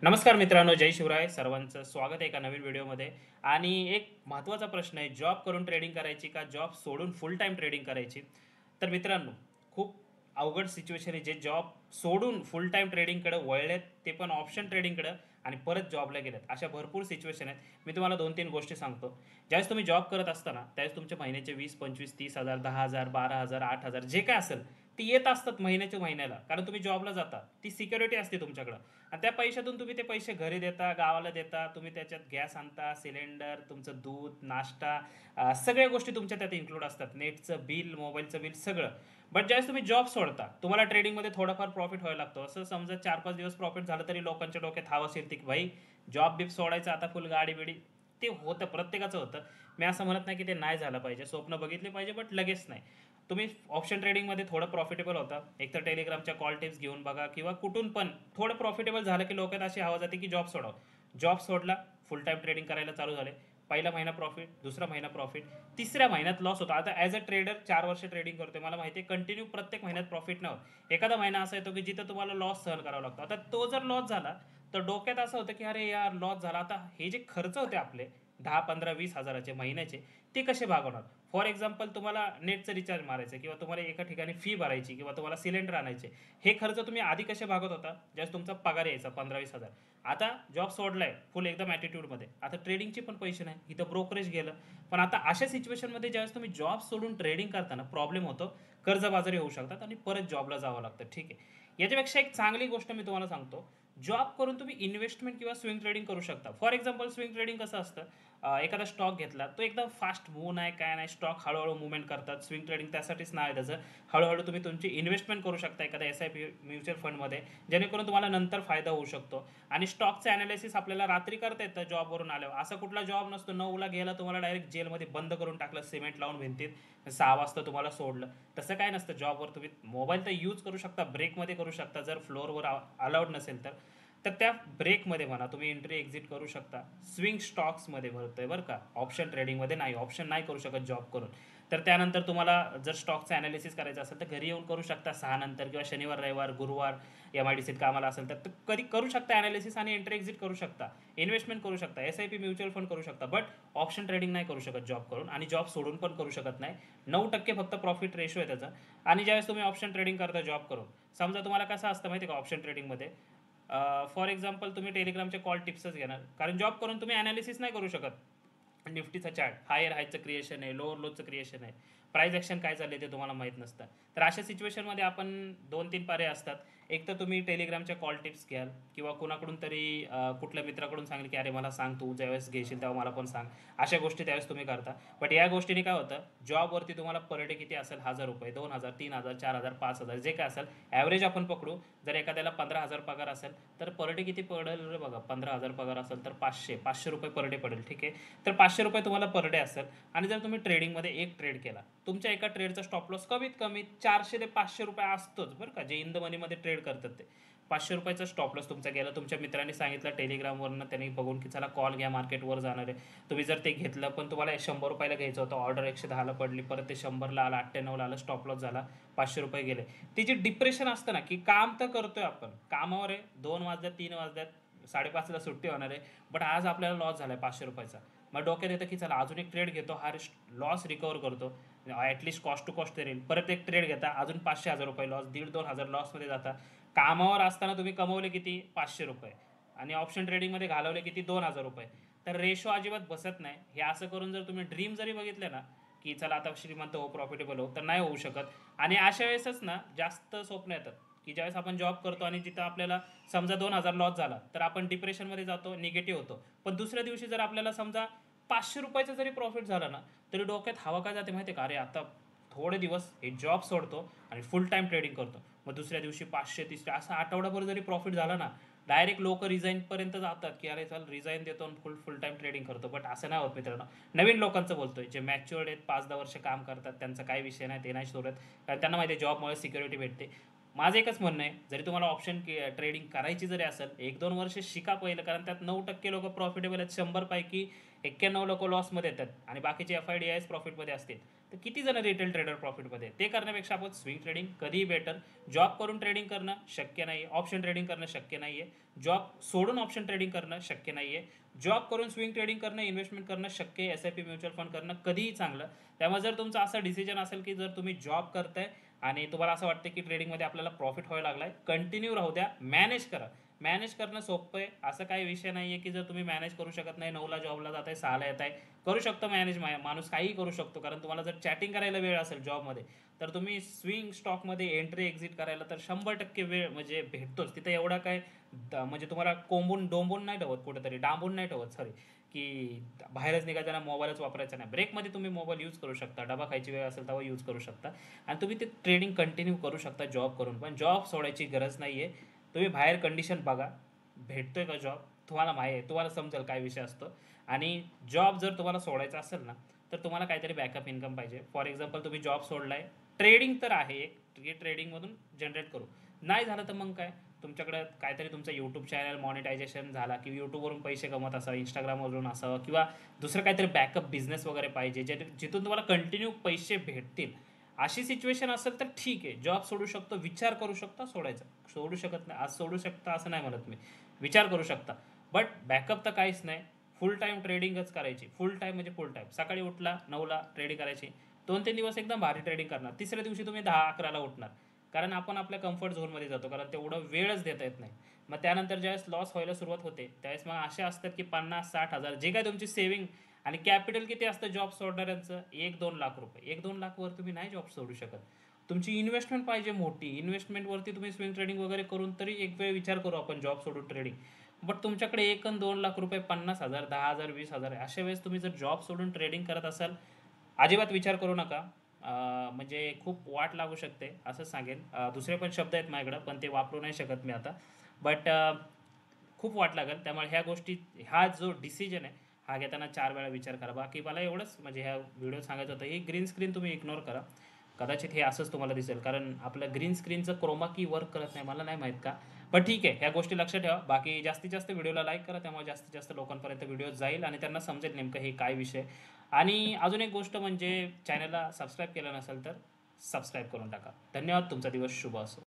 नमस्कार मित्रांनो, जय शिवराय. सर्वांचं स्वागत आहे एका नवीन व्हिडिओमध्ये. आणि एक महत्त्वाचा प्रश्न आहे, जॉब करून ट्रेडिंग करायची का जॉब सोडून फुल टाईम ट्रेडिंग करायची? तर मित्रांनो, खूप अवघड सिच्युएशन आहे. जे जॉब सोडून फुल टाईम ट्रेडिंगकडे वळलेत, ते पण ऑप्शन ट्रेडिंगकडं आणि परत जॉबला गेलेत. अशा भरपूर सिच्युएशन आहेत. मी तुम्हाला 2-3 गोष्टी सांगतो. ज्यावेळेस तुम्ही जॉब करत असताना, त्यावेळेस तुमचे महिन्याचे 20, 25, 30,000, 10,000, 12,000, 8,000 जे काय असेल, ते येत असतात महिन्याच्या महिन्याला. कारण तुम्ही जॉबला जाता. ती सिक्युरिटी असते तुमच्याकडं. आणि त्या पैशातून तुम्ही ते पैसे घरी देता, गावाला देता. तुम्ही त्याच्यात गॅस आणता, सिलेंडर, तुमचं दूध, नाश्ता, सगळ्या गोष्टी तुमच्या त्यात इन्क्लूड असतात. नेटचं बिल, मोबाईलचं बिल सगळं. बट ज्यावेळेस तुम्ही जॉब सोडता, तुम्हाला ट्रेडिंगमध्ये थोडाफार प्रॉफिट व्हायला लागतो. असं समजा 4-5 दिवस प्रॉफिट झालं तरी लोकांच्या डोक्यात हवस शिरते, की भाई जॉब-बिब सोडायचं आता फुल गाडी-बिडी. ते होतं, प्रत्येकाचं होतं. मी असं म्हणत नाही की ते नाही झालं पाहिजे. स्वप्न बघितले पाहिजे, बट लगेच नाही. तुम्ही ऑप्शन ट्रेडिंगमध्ये थोडं प्रॉफिटेबल होता. एकतर टेलिग्रामच्या कॉल टिप्स घेऊन बघा किंवा कुठून पण थोडं प्रॉफिटेबल झालं की लोकांना अशी हवा जाते की जॉब सोडावं. जॉब सोडला, फुल टाईम ट्रेडिंग करायला चालू झाले. पहिला महिना प्रॉफिट, दुसरा महिना प्रॉफिट, तिसऱ्या महिन्यात लॉस होता. आता ॲज अ ट्रेडर 4 वर्ष ट्रेडिंग करतोय. मला माहिती आहे कंटिन्यू प्रत्येक महिन्यात प्रॉफिट नाही होत. एखादा महिना असा येतो की जिथं तुम्हाला लॉस सहन करावा लागतो. आता तो जर लॉस झाला, तर डोक्यात असं होतं की अरे यार लॉस झाला. आता हे जे खर्च होते आपले 10, 15, 20,000चे महिन्याचे, ते कसे भागवणार? फॉर एक्झाम्पल तुम्हाला नेटचं रिचार्ज मारायचं किंवा तुम्हाला एका ठिकाणी फी भरायची किंवा तुम्हाला सिलेंडर आणायचे. हे खर्च तुम्ही आधी कसे भागत होता? ज्यावेळेस तुमचा पगार यायचा 15-20,000. आता जॉब सोडलाय फुल एकदम ॲटिट्यूडमध्ये. आता ट्रेडिंगचे पण पैसे नाही. इथं ब्रोकरेज गेलं. पण आता अशा सिच्युएशनमध्ये ज्यावेळेस तुम्ही जॉब सोडून ट्रेडिंग करताना प्रॉब्लेम होतो. कर्जबाजारी होऊ शकतात आणि परत जॉबला जावं लागतं. ठीक आहे. याच्यापेक्षा एक चांगली गोष्ट मी तुम्हाला सांगतो. जॉब करून तुम्ही इन्व्हेस्टमेंट किंवा स्विंग ट्रेडिंग करू शकता. फॉर एक्झाम्पल स्विंग ट्रेडिंग कसं असतं? एखादा स्टॉक घेतला, तो एकदम फास्ट मूव्ह नाही, काय नाही, स्टॉक हळू-हळू मूव्हमेंट करतात. स्विंग ट्रेडिंग त्यासाठीच नाव आहे त्याचं. हळू तुम्ही तुमची इन्व्हेस्टमेंट करू शकता एखाद्या एस-आय-पी म्युच्युअल फंडमध्ये, जेणेकरून तुम्हाला नंतर फायदा होऊ शकतो. आणि स्टॉकचं ॲनालिसिस आपल्याला रात्री करता येतं जॉबवरून आल्यावर. असा कुठला जॉब नसतो 9ला गेला तुम्हाला डायरेक्ट जेलमध्ये बंद करून टाकलं, सिमेंट लावून भिंतीत, 6 वाजता तुम्हाला सोडलं. तसं काय नसतं जॉबवर. तुम्ही मोबाईल तर यूज करू शकता, ब्रेकमध्ये करू शकता, जर फ्लोअरवर अलाउड नसेल तर. तर त्या ब्रेकमध्ये म्हणा तुम्ही एंट्री एक्झिट करू शकता. स्विंग स्टॉक्समध्ये भरतोय बरं का, ऑप्शन ट्रेडिंगमध्ये नाही. ऑप्शन नाही करू शकत जॉब करून. तर त्यानंतर तुम्हाला जर स्टॉकचं ॲनालिसिस करायचं असेल तर घरी येऊन करू शकता 6 नंतर किंवा शनिवार, रविवार, गुरुवार एम-आय-डी-सीत कामाला असेल तर कधी करू शकता ॲनालिसिस आणि एंट्री एक्झिट करू शकता. इन्व्हेस्टमेंट करू शकता, एस-आय-पी म्युच्युअल फंड करू शकता. बट ऑप्शन ट्रेडिंग नाही करू शकत जॉब करून आणि जॉब सोडून पण करू शकत नाही. 9% फक्त प्रॉफिट रेशो आहे त्याचा. आणि ज्यावेळेस तुम्ही ऑप्शन ट्रेडिंग करता जॉब करून, समजा तुम्हाला कसं असतं माहिती आहे का ऑप्शन ट्रेडिंगमध्ये, फॉर एक्झाम्पल तुम्ही टेलिग्रामचे कॉल टिप्सच घेणार, कारण जॉब करून तुम्ही ॲनालिसिस नाही करू शकत. निफ्टीचा चार्ट हायर हायचं क्रिएशन आहे, लोअर लोचं क्रिएशन आहे, प्राइस ॲक्शन काय चालले ते तुम्हाला माहीत नसतं. तर अशा सिच्युएशनमध्ये आपण 2-3 पर्याय असतात. एक तर तुम्ही टेलिग्रामच्या कॉल टिप्स घ्याल किंवा कुणाकडून तरी कुठल्या मित्राकडून सांगेल की अरे मला सांग, तू ज्यावेळेस घेशील तेव्हा मला पण सांग. अशा गोष्टी त्यावेळेस तुम्ही करता. बट या गोष्टीने काय होतं, जॉबवरती तुम्हाला पर डे किती असेल, ₹1,000, 2,000, 3,000, 4,000, 5,000 जे काय असेल, ॲव्हरेज आपण पकडू. जर एखाद्याला 15,000 पगार असेल तर पर डे किती पडेल रे बघा, 15,000 पगार असेल तर 500 रुपये पर डे पडेल. ठीक आहे. तर ₹500 तुम्हाला पर डे असेल. आणि जर तुम्ही ट्रेडिंगमध्ये एक ट्रेड केला, तुमच्या एका ट्रेडचा स्टॉप लॉस कमीत कमी 400 ते ₹500 असतोच बरं का, जे इन द मनीमध्ये ट्रेड करतात ते. ₹500 स्टॉप लॉस तुमचा गेला. तुमच्या मित्रांनी सांगितलं टेलिग्रामवरनं, त्यांनी बघून की चला कॉल घ्या, मार्केटवर जाणार आहे. तुम्ही जर ते घेतलं, पण तुम्हाला ₹100 घ्यायचं होतं, ऑर्डर 110ला पडली, परत ते 100ला आलं, 98ला आलं, स्टॉप लॉस झाला, ₹500 गेले. ते जे डिप्रेशन असतं ना, की काम तर करतोय आपण, कामावर आहे, 2 वाजल्यात, 3 वाजल्यात, 5:30ला सुट्टी होणार आहे, बट आज आपल्याला लॉस झाला आहे ₹500. मग डोक्यात येतं की चला अजून एक ट्रेड घेतो, हा लॉस रिकवर करतो, ॲटलिस्ट कॉस्ट टू कॉस्ट तरी. परत एक ट्रेड घेता, अजून ₹500 लॉस, 1,500-2,000 लॉसमध्ये जाता. कामावर असताना तुम्ही कमवले किती, ₹500, आणि ऑप्शन ट्रेडिंगमध्ये घालवले किती, ₹2,000. तर रेशो अजिबात बसत नाही. हे असं करून जर तुम्ही ड्रीम जरी बघितले ना, की चला आता श्रीमंत हो, प्रॉफिटेबल हो, तर नाही होऊ शकत. आणि अशा वेळेसच ना जास्त स्वप्न येतात, की ज्यावेळेस आपण जॉब करतो आणि जिथं आपल्याला समजा 2,000 लॉस झाला, तर आपण डिप्रेशनमध्ये जातो, निगेटिव्ह होतो. पण दुसऱ्या दिवशी जर आपल्याला समजा ₹500 जरी प्रॉफिट झाला ना, तरी डोक्यात हवा काय जाते माहिती आहे का, अरे आता थोडे दिवस हे जॉब सोडतो आणि फुल टाईम ट्रेडिंग करतो. मग दुसऱ्या दिवशी 500, तिसऱ्या, असा आठवडाभर जरी प्रॉफिट झाला ना, डायरेक्ट लोक रिझाईनपर्यंत जातात, की अरे चल रिझाईन देतो आणि फुल टाईम ट्रेडिंग करतो. बट असं नाही होत मित्रांनो. नवीन लोकांचं बोलतोय, जे मॅच्युअर्ड आहेत, 5-10 वर्ष काम करतात, त्यांचा काही विषय नाही, ते नाही सोडत. कारण त्यांना माहिती आहे जॉबमुळे सिक्युरिटी भेटते. माझं एकच म्हणणं आहे, जरी तुम्हाला ऑप्शन ट्रेडिंग करायची जरी असेल, 1-2 वर्ष शिका पहिलं, कारण त्यात 9% लोकं प्रॉफिटेबल आहेत. 100 पैकी 91 लोकं लॉसमध्ये येतात आणि बाकीचे एफ-आय-डी-आयच प्रॉफिटमध्ये असतील. तर किती जण रिटेल ट्रेडर प्रॉफिटमध्ये, ते करण्यापेक्षा आपण स्विंग ट्रेडिंग कधीही बेटर. जॉब करून ट्रेडिंग करणं शक्य नाही, ऑप्शन ट्रेडिंग करणं शक्य नाही आहे, जॉब सोडून ऑप्शन ट्रेडिंग करणं शक्य नाही आहे, जॉब करून स्विंग ट्रेडिंग करणं, इन्व्हेस्टमेंट करणं शक्य आहे, S I P mutual fund करणं कधीही चांगलं. त्यामुळे जर तुमचा असा डिसिजन असेल की जर तुम्ही जॉब करताय आणि तुम्हाला असं वाटतं की ट्रेडिंगमध्ये आपल्याला प्रॉफिट व्हायला लागलाय, कंटिन्यू राहू द्या, मॅनेज करा. मॅनेज करणं सोपं आहे, असं काही विषय नाही आहे की जर तुम्ही मॅनेज करू शकत नाही, 9ला जॉबला जात आहे, 6ला येत आहे, करू शकतो मॅनेज, माणूस काहीही करू शकतो. कारण तुम्हाला जर चॅटिंग करायला वेळ असेल जॉबमध्ये, तर तुम्ही स्विंग स्टॉकमध्ये एंट्री एक्झिट करायला तर 100% वेळ म्हणजे भेटतोच तिथे. एवढा काय म्हणजे तुम्हाला कोंबून डोंबून नाही ठेवत, कुठेतरी डांबून नाही ठेवत, सॉरी, की बाहेरच निघायचं मोबाईलच वापरायचा नाही. ब्रेकमध्ये तुम्ही मोबाईल यूज करू शकता, डबा खायची वेळ असेल तेव्हा यूज करू शकता, आणि तुम्ही ते ट्रेडिंग कंटिन्यू करू शकता जॉब करून. पण जॉब सोडायची गरज नाही आहे. तुम्ही बाहेर कंडिशन बघा, भेटतोय का जॉब, तुम्हाला माहिती आहे, तुम्हाला समजेल काय विषय असतो. आणि जॉब जर तुम्हाला सोडायचा असेल ना, तर तुम्हाला काहीतरी बॅकअप इन्कम पाहिजे. फॉर एक्झाम्पल तुम्ही जॉब सोडलाय, ट्रेडिंग तर आहे एक, ट्रेडिंगमधून जनरेट करू, नाही झालं तर मग काय, तुमच्याकडे काहीतरी तुमचं यूट्यूब चॅनल मॉनिटायझेशन झाला, की यूट्यूबवरून पैसे कमवत असावं, इंस्टाग्रामवरून असावं, किंवा दुसरं काहीतरी बॅकअप बिझनेस वगैरे पाहिजे जिथून तुम्हाला कंटिन्यू पैसे भेटतील. अशी सिच्युएशन असेल तर ठीक आहे, जॉब सोडू शकतो, विचार करू शकता सोडायचा. सोडू शकत नाही, आज सोडू शकता असं नाही म्हणत मी, विचार करू शकता. बट बॅकअप तर काहीच नाही. फुल टाईम ट्रेडिंगच करायची, फुल टाईम म्हणजे फुल टाईम. सकाळी उठला 9ला ट्रेडिंग करायची, 2-3 दिवस एकदम भारी ट्रेडिंग करणार, तिसऱ्या दिवशी तुम्ही 10-11ला उठणार. कारण आपण आपल्या कम्फर्ट झोनमध्ये जातो, कारण तेवढं वेळच देता येत नाही. मग त्यानंतर ज्यावेळेस लॉस व्हायला सुरुवात होते, त्यावेळेस मग असे असतात की 50-60 हजार जे काय तुमची सेव्हिंग, आणि कॅपिटल किती असतं जॉब सोडणाऱ्यांचं, 1-2 लाख रुपये. 1-2 लाखवर तुम्ही नाही जॉब सोडू शकत. तुमची इन्व्हेस्टमेंट पाहिजे मोठी, इन्व्हेस्टमेंटवरती तुम्ही स्विंग ट्रेडिंग वगैरे करून तरी एक वेळ विचार करू आपण जॉब सोडून ट्रेडिंग. बट तुमच्याकडे 1-2 लाख रुपये, 50 हजार, 10 हजार, 20 हजार आहे, अशा वेळेस तुम्ही जर जॉब सोडून ट्रेडिंग करत असाल, अजिबात विचार करू नका. म्हणजे खूप वाट लागू शकते असं सांगेन. दुसरे पण शब्द आहेत माझ्याकडं, पण ते वापरू नाही शकत मी आता. बट खूप वाट लागेल. त्यामुळे ह्या गोष्टी, हा जो डिसिजन आहे, हा घेताना 4 वेळा विचार करा. बाकी मला एवढंच म्हणजे ह्या व्हिडिओ सांगायचं होतं, ही ग्रीन स्क्रीन तुम्ही इग्नोर करा. कदाचित हे असंच तुम्हाला दिसेल, कारण आपलं ग्रीन स्क्रीनचं क्रोमा की वर्क करत नाही, मला नाही माहीत का. पण ठीक आहे, ह्या गोष्टी लक्षात ठेवा. बाकी जास्तीत जास्त व्हिडिओला लाईक करा, त्यामुळे जास्तीत जास्त लोकांपर्यंत व्हिडिओ जाईल आणि त्यांना समजेल नेमकं हे काय विषय. आणि अजून एक गोष्ट म्हणजे, चॅनलला सबस्क्राईब केलं नसेल तर सबस्क्राईब करून टाका. धन्यवाद. तुमचा दिवस शुभ असो.